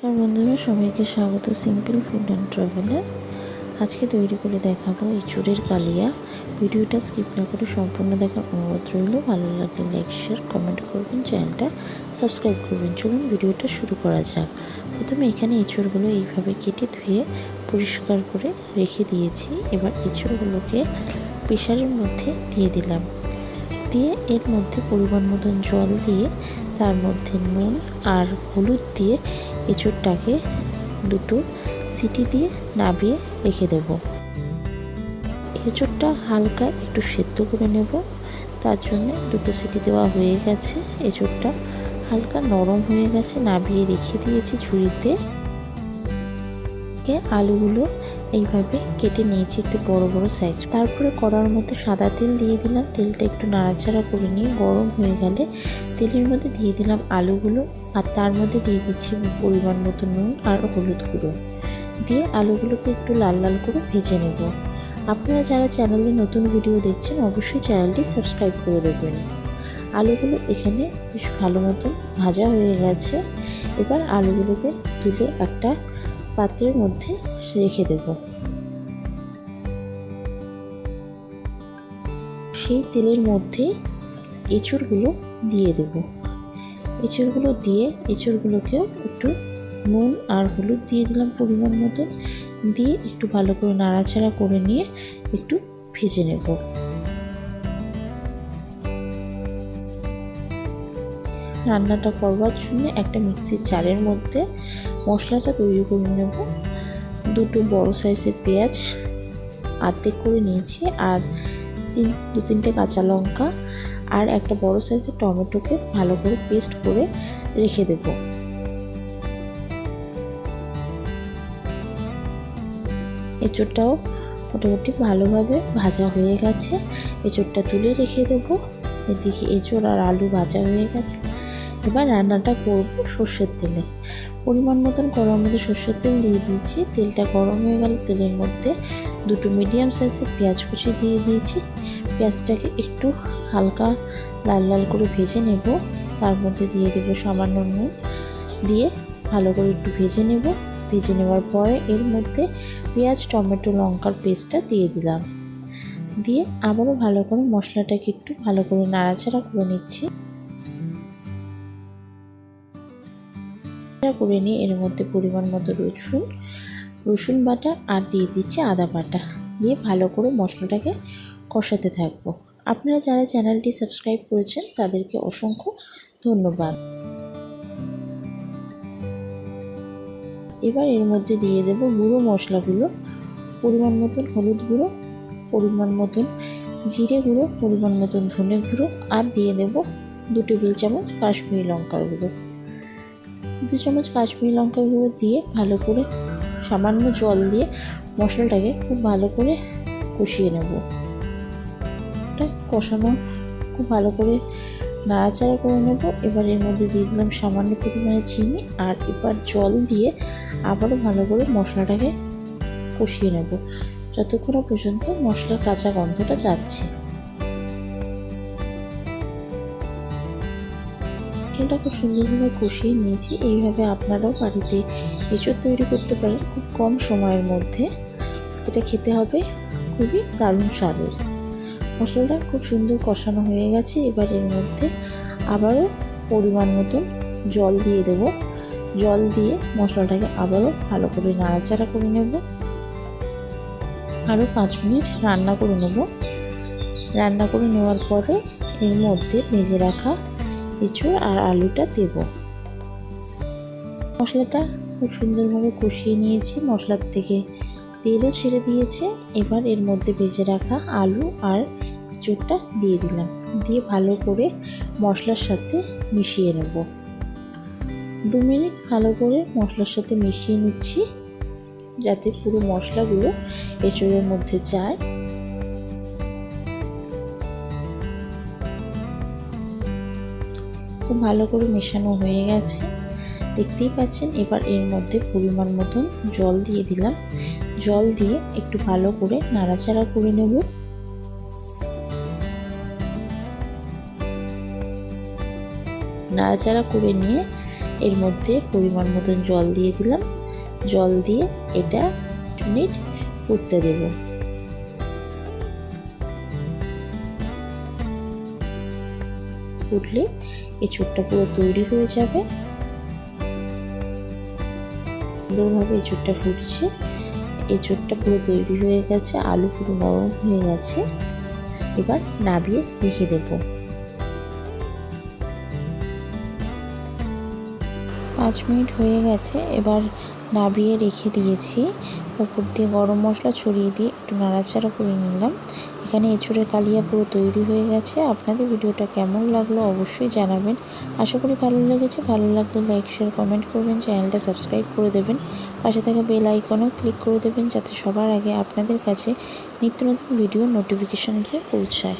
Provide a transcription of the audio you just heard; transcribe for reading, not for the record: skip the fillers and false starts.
নমস্কার বন্ধুরা, সবাইকে স্বাগত সিম্পল ফুড অ্যান্ড ট্রাভেলে। আজকে তৈরি করে দেখাবো এঁচোড়ের কালিয়া। ভিডিওটা স্কিপ না করে সম্পূর্ণ দেখার অনুরোধ রইল। ভালো লাগলে লাইক শেয়ার কমেন্ট করবেন, চ্যানেলটা সাবস্ক্রাইব করবেন। চলুন ভিডিওটা শুরু করা যাক। প্রথমে এখানে এঁচোড়গুলো এইভাবে কেটে ধুয়ে পরিষ্কার করে রেখে দিয়েছি। এবার এঁচোড়গুলোকে প্রেসারের মধ্যে দিয়ে দিলাম। দিয়ে এর মধ্যে পরিমাণ মতন জল দিয়ে তার মধ্যে নুন আর হলুদ দিয়ে এঁচোড়টাকে দুটো সিটি দিয়ে নাবিয়ে রেখে দেব। এঁচোড়টা হালকা একটু সেদ্ধ করে নেব, তার জন্য দুটো সিটি দেওয়া হয়ে গেছে। এঁচোড়টা হালকা নরম হয়ে গেছে, নাবিয়ে রেখে দিয়েছি ঝুড়িতে। আলুগুলো এইভাবে কেটে নিয়েছি একটু বড় বড় সাইজ। তারপরে কড়ার মধ্যে সাদা তেল দিয়ে দিলাম। তেলটা একটু নাড়াচাড়া করে নিয়ে গরম হয়ে গেলে তেলের মধ্যে দিয়ে দিলাম আলুগুলো, আর তার মধ্যে দিয়ে দিচ্ছি পরিমাণ মতো নুন আর হলুদ গুঁড়ো দিয়ে আলুগুলোকে একটু লাল লাল করে ভেজে নেব। আপনারা যারা চ্যানেলে নতুন ভিডিও দেখছেন অবশ্যই চ্যানেলটি সাবস্ক্রাইব করে দেবেন। আলুগুলো এখানে বেশ ভালো মতন ভাজা হয়ে গেছে। এবার আলুগুলোকে তুলে একটা পাত্রের মধ্যে রেখে দেব। সেই তেলের মধ্যে এঁচোড়গুলো দিয়ে দেব। এঁচোড়গুলো দিয়ে এঁচোড়গুলোকেও একটু নুন আর হলুদ দিয়ে দিলাম পরিমাণ মতো, দিয়ে একটু ভালো করে নাড়াচাড়া করে নিয়ে একটু ভেজে নেব। রান্নাটা করবার জন্য একটা মিক্সির জারের মধ্যে মশলাটা তৈরি করে নেব। দুটো বড় সাইজের পেঁয়াজ আর্ধেক করে নিয়েছি, আর দু তিনটে কাঁচা লঙ্কা আর একটা বড় সাইজের টমেটোকে ভালো করে পেস্ট করে রেখে দেব। এঁচোড়টাও মোটামুটি ভালোভাবে ভাজা হয়ে গেছে। এঁচোড়টা তুলে রেখে দেব। এদিকে এঁচোড় আর আলু ভাজা হয়ে গেছে। এবার রান্নাটা করব সর্ষের তেলে। পরিমাণ মতন কড়ার মধ্যে সর্ষের তেল দিয়ে দিয়েছি। তেলটা গরম হয়ে গেলে তেলের মধ্যে দুটো মিডিয়াম সাইজের পেঁয়াজ কুচি দিয়ে দিয়েছি। পেঁয়াজটাকে একটু হালকা লাল লাল করে ভেজে নেব। তার মধ্যে দিয়ে দেবো সামান্য নুন, দিয়ে ভালো করে একটু ভেজে নেব। ভেজে নেওয়ার পরে এর মধ্যে পেঁয়াজ টমেটো লঙ্কার পেস্টটা দিয়ে দিলাম। দিয়ে আবারও ভালো করে মশলাটাকে একটু ভালো করে নাড়াচাড়া করে নিচ্ছি। করে নিয়ে এর মধ্যে পরিমাণ মতো রসুন বাটা আর দিয়ে দিচ্ছি আদা বাটা, দিয়ে ভালো করে মশলাটাকে কষাতে থাকবো। আপনারা যারা চ্যানেলটি সাবস্ক্রাইব করেছেন তাদেরকে অসংখ্য ধন্যবাদ। এবার এর মধ্যে দিয়ে দেব গুঁড়ো মশলাগুলো। পরিমাণ মতন হলুদ গুঁড়ো, পরিমাণ মতন জিরে গুঁড়ো, পরিমাণ মতন ধনে গুঁড়ো, আর দিয়ে দেব 2 টেবিল চামচ কাশ্মীরি লঙ্কার গুঁড়ো। 2 চামচ কাশ্মীরি লঙ্কার গুঁড়ো দিয়ে ভালো করে সামান্য জল দিয়ে মশলাটাকে খুব ভালো করে কষিয়ে নেব। কষানো খুব ভালো করে নাড়াচাড়া করে নেব। এবার এর মধ্যে দিয়ে দিলাম সামান্য পরিমাণে চিনি, আর এবার জল দিয়ে আবারও ভালো করে মশলাটাকে কষিয়ে নেব যতক্ষণ পর্যন্ত মশলার কাঁচা গন্ধটা যাচ্ছে। মশলাটা খুব সুন্দরভাবে কষিয়ে নিয়েছি। এইভাবে আপনারাও বাড়িতে এঁচোড় তৈরি করতে পারেন খুব কম সময়ের মধ্যে, যেটা খেতে হবে খুবই দারুণ স্বাদের। মশলাটা খুব সুন্দর কষানো হয়ে গেছে। এবার এর মধ্যে আবারও পরিমাণ মতন জল দিয়ে দেব। জল দিয়ে মশলাটাকে আবারও ভালো করে নাড়াচাড়া করে নেব। আরও 5 মিনিট রান্না করে নেব। রান্না করে নেওয়ার পরে এর মধ্যে ভেজে রাখা এঁচোড় আর আলুটা দেব। মশলাটা খুব সুন্দরভাবে কষিয়ে নিয়েছি, মশলার থেকে তেলও ছেড়ে দিয়েছে। এবার এর মধ্যে ভেজে রাখা আলু আর এঁচোড়টা দিয়ে দিলাম, দিয়ে ভালো করে মশলার সাথে মিশিয়ে নেব। 2 মিনিট ভালো করে মশলার সাথে মিশিয়ে নিচ্ছি, যাতে পুরো মশলাগুলো এঁচোড়ের মধ্যে যায়। খুব ভালো করে মেশানো হয়ে গেছে, দেখতেই পাচ্ছেন। এবার এর মধ্যে পরিমাণ মতন জল দিয়ে দিলাম। জল দিয়ে একটু ভালো করে নাড়াচাড়া করে নেব। নাড়াচাড়া করে নিয়ে এর মধ্যে পরিমাণ মতন জল দিয়ে দিলাম। জল দিয়ে এটা 2 মিনিট ফুটতে দেব। ফুটলে এঁচোড়টা পুরো তৈরি হয়ে যাবে। সুন্দরভাবে এঁচোড়টা ফুটছে। এঁচোড়টা পুরো তৈরি হয়ে গেছে, আলু পুরো নরম হয়ে গেছে। এবার নামিয়ে রেখে দেব। 5 মিনিট হয়ে গেছে। এবার নামিয়ে রেখে দিয়েছি। উপর দিয়ে গরম মশলা ছড়িয়ে দিয়ে একটু নাড়াচাড়া করে নিলাম। এখানে এঁচোড়ের কালিয়া পুরো তৈরি হয়ে গেছে। আপনাদের ভিডিওটা কেমন লাগলো অবশ্যই জানাবেন। আশা করি ভালো লেগেছে। ভালো লাগলে লাইক শেয়ার কমেন্ট করবেন, চ্যানেলটা সাবস্ক্রাইব করে দেবেন, পাশে থাকা বেল আইকনও ক্লিক করে দেবেন যাতে সবার আগে আপনাদের কাছে নিত্য নতুন ভিডিও নোটিফিকেশন গিয়ে পৌঁছায়।